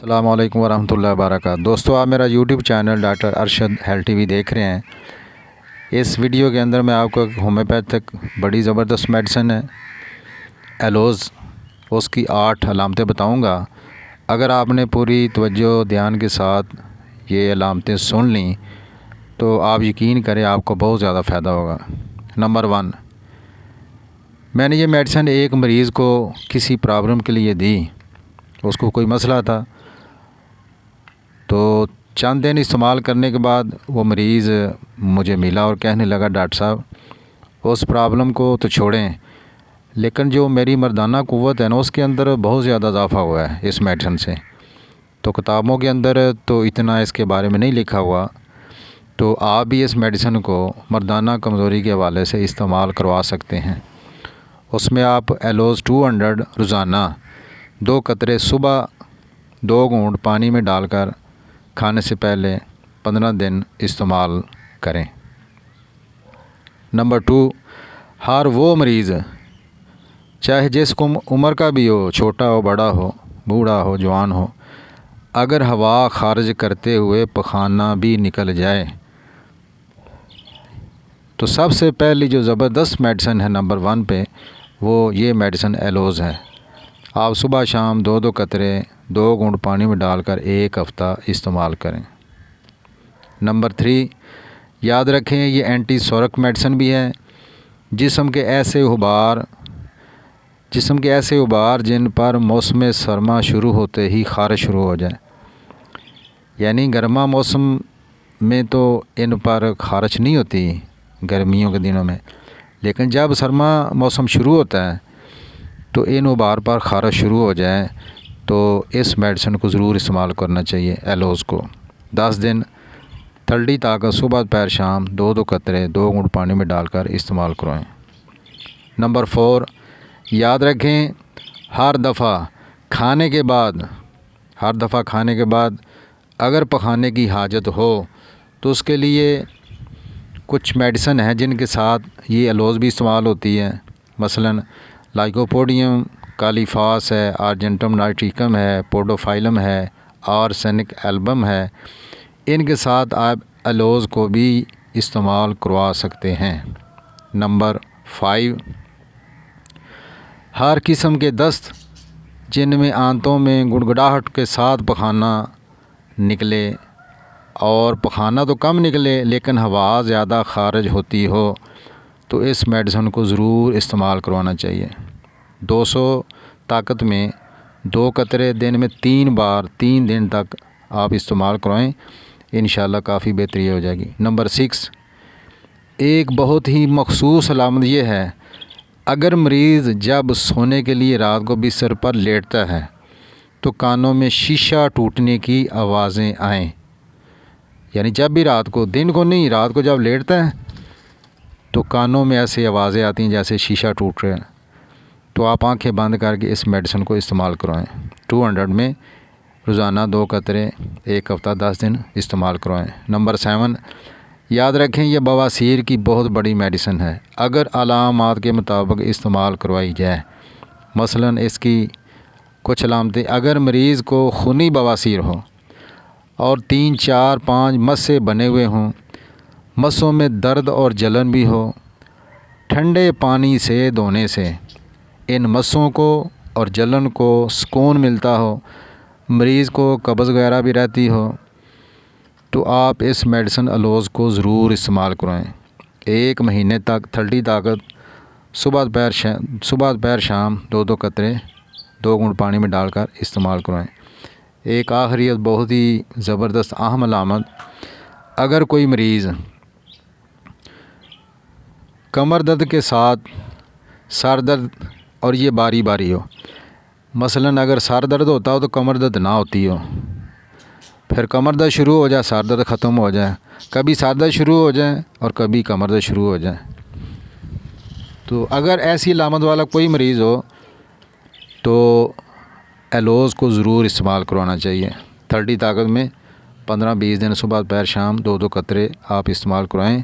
अस्सलाम वालेकुम वरहमतुल्लाहि वबरकातुहू। दोस्तों, आप मेरा YouTube channel doctor Arshad health TV देख रहे हैं। इस वीडियो के अंदर मैं आपको एक होम्योपैथिक बड़ी ज़बरदस्त मेडिसिन है एलोज़, उसकी 8 अलामतें बताऊंगा। अगर आपने पूरी तवज्जो ध्यान के साथ ये अलामतें सुन ली तो आप यकीन करें आपको बहुत ज़्यादा फ़ायदा होगा। नंबर 1, मैंने ये मेडिसिन एक मरीज़ को किसी प्रॉब्लम के लिए दी। उसको कोई मसला था, तो चंद दिन इस्तेमाल करने के बाद वो मरीज़ मुझे मिला और कहने लगा, डॉक्टर साहब उस प्रॉब्लम को तो छोड़ें, लेकिन जो मेरी मर्दाना क़ुव्वत है ना, उसके अंदर बहुत ज़्यादा इजाफ़ा हुआ है इस मेडिसिन से। तो किताबों के अंदर तो इतना इसके बारे में नहीं लिखा हुआ, तो आप भी इस मेडिसिन को मर्दाना कमज़ोरी के हवाले से इस्तेमाल करवा सकते हैं। उसमें आप एलोज़ 200 रोज़ाना 2 कतरे सुबह 2 घूंट पानी में डालकर खाने से पहले 15 दिन इस्तेमाल करें। नंबर 2, हर वो मरीज़ चाहे जिसको उम्र का भी हो, छोटा हो, बड़ा हो, बूढ़ा हो, जवान हो, अगर हवा खारिज करते हुए पखाना भी निकल जाए तो सबसे पहली जो ज़बरदस्त मेडिसिन है नंबर 1 पे, वो ये मेडिसिन एलोज़ है। आप सुबह शाम 2-2 कतरे 2 घूंट पानी में डालकर 1 हफ़्ता इस्तेमाल करें। नंबर 3, याद रखें ये एंटीसोरिक मेडिसिन भी है। जिस्म के ऐसे उबार जिन पर मौसम सरमा शुरू होते ही ख़ारिश शुरू हो जाए, यानी गर्मा मौसम में तो इन पर ख़ारिश नहीं होती गर्मियों के दिनों में, लेकिन जब सरमा मौसम शुरू होता है तो इन उबार पर ख़ारिश शुरू हो जाए तो इस मेडिसिन को ज़रूर इस्तेमाल करना चाहिए एलोज़ को। 10 दिन ठंडी ताकत सुबह दोपहर शाम 2-2 कतरे 2 घूंट पानी में डालकर इस्तेमाल करवाएं। नंबर 4, याद रखें हर दफ़ा खाने के बाद अगर पखाने की हाजत हो तो उसके लिए कुछ मेडिसिन है जिनके साथ ये एलोज़ भी इस्तेमाल होती है। मसलन लाइकोपोडियम कालीफास है, आर्जेंटम नाइट्रिकम है, पोडोफाइलम है, आर्सेनिक एल्बम है। इनके साथ आप एलोज़ को भी इस्तेमाल करवा सकते हैं। नंबर 5, हर किस्म के दस्त जिनमें आंतों में गुड़गुड़ाहट के साथ पखाना निकले, और पखाना तो कम निकले लेकिन हवा ज़्यादा खारिज होती हो, तो इस मेडिसिन को ज़रूर इस्तेमाल करवाना चाहिए। 200 ताकत में 2 कतरे दिन में 3 बार 3 दिन तक आप इस्तेमाल करवाएं, इंशाल्लाह काफ़ी बेहतरी हो जाएगी। नंबर 6, एक बहुत ही मखसूस अलामत ये है, अगर मरीज़ जब सोने के लिए रात को बिस्तर पर लेटता है तो कानों में शीशा टूटने की आवाज़ें आएँ, यानी जब भी रात को, दिन को नहीं, रात को जब लेटता है तो कानों में ऐसी आवाज़ें आती हैं जैसे शीशा टूट रहा है, तो आप आंखें बंद करके इस मेडिसिन को इस्तेमाल करवाएं। 200 में रोज़ाना 2 कतरे 1 हफ़्ता 10 दिन इस्तेमाल करवाएं। नंबर 7, याद रखें यह बवासीर की बहुत बड़ी मेडिसिन है। अगर अलामात के मुताबिक इस्तेमाल करवाई जाए, मसलन इसकी कुछ अलामतें, अगर मरीज़ को खूनी बवासीर हो और 3, 4, 5 मस्से बने हुए हों, मस्सों में दर्द और जलन भी हो, ठंडे पानी से धोने से इन मस्सों को और जलन को सुकून मिलता हो, मरीज़ को कब्ज़ वगैरह भी रहती हो, तो आप इस मेडिसिन एलोज़ को ज़रूर इस्तेमाल करवाएं। 1 महीने तक ठंडी ताकत सुबह दोपहर शाम 2-2 कतरे 2 घूंट पानी में डालकर इस्तेमाल करवाएं। एक आखिरी बहुत ही ज़बरदस्त अहम अलामत, अगर कोई मरीज़ कमर दर्द के साथ सर दर्द और ये बारी बारी हो, मसलन अगर सर दर्द होता हो तो कमर दर्द ना होती हो, फिर कमर दर्द शुरू हो जाए, सर दर्द ख़त्म हो जाए, कभी सर दर्द शुरू हो जाए और कभी कमर दर्द शुरू हो जाए, तो अगर ऐसी अलामत वाला कोई मरीज़ हो तो एलोज़ को ज़रूर इस्तेमाल करवाना चाहिए। ठंडी ताकत में 15-20 दिन सुबह दोपहर शाम 2-2 कतरे आप इस्तेमाल करवाएं।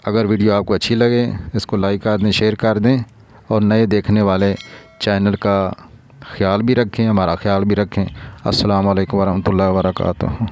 अगर वीडियो आपको अच्छी लगे इसको लाइक कर दें, शेयर कर दें, और नए देखने वाले चैनल का ख्याल भी रखें, हमारा ख्याल भी रखें। अस्सलाम वालेकुम वरहमतुल्लाहि वबरकातुहू।